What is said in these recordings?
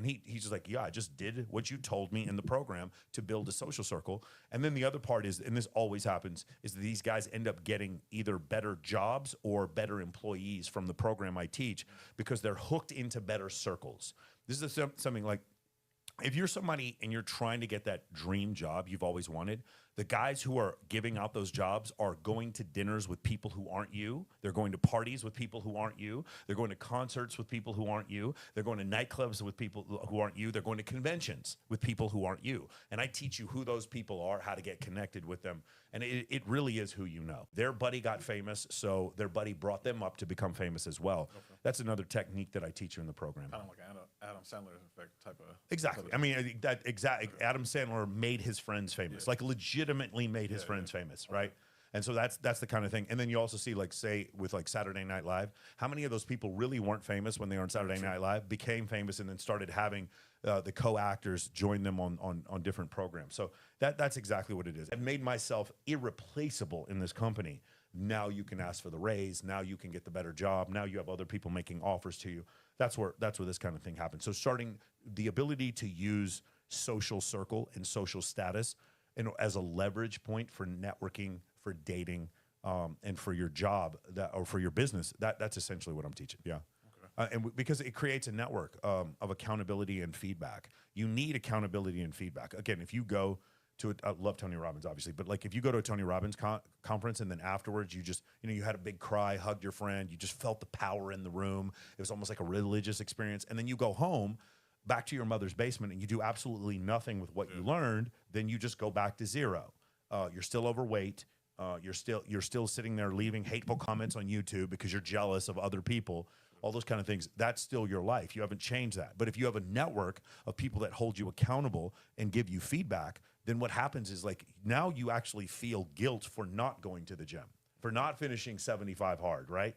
he's just like, yeah, I just did what you told me in the program to build a social circle. And then the other part is, and this always happens, is that these guys end up getting either better jobs or better employees from the program I teach because they're hooked into better circles. This is something like, if you're somebody and you're trying to get that dream job you've always wanted, the guys who are giving out those jobs are going to dinners with people who aren't you. They're going to parties with people who aren't you. They're going to concerts with people who aren't you. They're going to nightclubs with people who aren't you. They're going to conventions with people who aren't you. And I teach you who those people are, how to get connected with them. And it really is who you know. Their buddy got famous, so their buddy brought them up to become famous as well. Okay. That's another technique that I teach you in the program. Kind of like Adam Sandler effect type of. Exactly. I mean, Adam Sandler made his friends famous, like legitimately made his friends famous, right? And so that's the kind of thing. And then you also see, like, say with like Saturday Night Live, how many of those people really weren't famous when they were on Saturday Night Live, became famous, and then started having the co-actors join them on different programs. So that's exactly what it is. I've made myself irreplaceable in this company. Now you can ask for the raise. Now you can get the better job. Now you have other people making offers to you. That's where this kind of thing happens. So starting the ability to use social circle and social status as a leverage point for networking, for dating, and for your job or for your business. That's essentially what I'm teaching. Yeah. Okay. Because it creates a network of accountability and feedback. You need accountability and feedback. Again, if you go to I love Tony Robbins, obviously, but like if you go to a Tony Robbins conference and then afterwards you just, you had a big cry, hugged your friend, you just felt the power in the room. It was almost like a religious experience. And then you go home back to your mother's basement and you do absolutely nothing with what you learned, then you just go back to zero. You're still overweight. You're still sitting there leaving hateful comments on YouTube because you're jealous of other people, all those kind of things. That's still your life. You haven't changed that. But if you have a network of people that hold you accountable and give you feedback, then what happens is, like, now you actually feel guilt for not going to the gym, for not finishing 75 hard, right?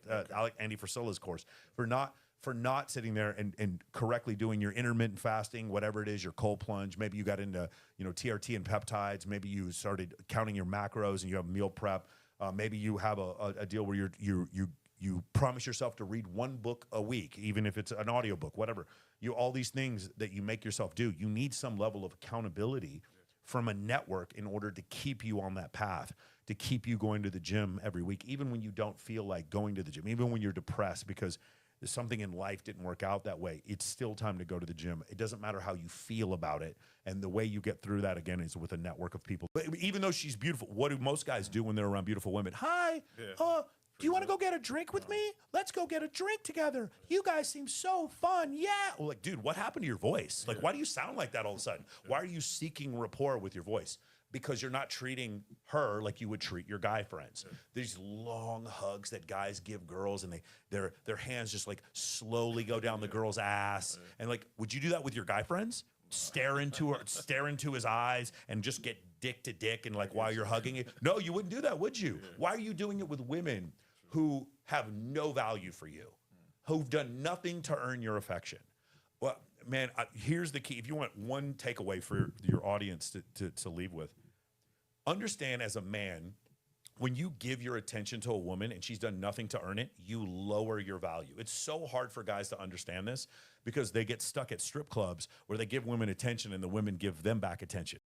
Andy Frisella's course, for not sitting there and correctly doing your intermittent fasting, whatever it is, your cold plunge. Maybe you got into, TRT and peptides. Maybe you started counting your macros and you have meal prep. Maybe you have a deal where you promise yourself to read one book a week, even if it's an audiobook, whatever. All these things that you make yourself do, you need some level of accountability from a network in order to keep you on that path, to keep you going to the gym every week, even when you don't feel like going to the gym, even when you're depressed because something in life didn't work out that way. It's still time to go to the gym. It doesn't matter how you feel about it. And the way you get through that, again, is with a network of people. But even though she's beautiful, what do most guys do when they're around beautiful women? Hi, do you want to go get a drink with me? Let's go get a drink together. You guys seem so fun. Yeah. Well, like, dude, what happened to your voice? Like, why do you sound like that all of a sudden? Why are you seeking rapport with your voice? Because you're not treating her like you would treat your guy friends. These long hugs that guys give girls, and their hands just like slowly go down the girl's ass. And like, would you do that with your guy friends? Stare into his eyes and just get dick to dick and like while you're hugging it? No, you wouldn't do that, would you? Why are you doing it with women who have no value for you, who've done nothing to earn your affection? Well, man, here's the key. If you want one takeaway for your audience to leave with, understand as a man, when you give your attention to a woman and she's done nothing to earn it, you lower your value. It's so hard for guys to understand this because they get stuck at strip clubs where they give women attention and the women give them back attention.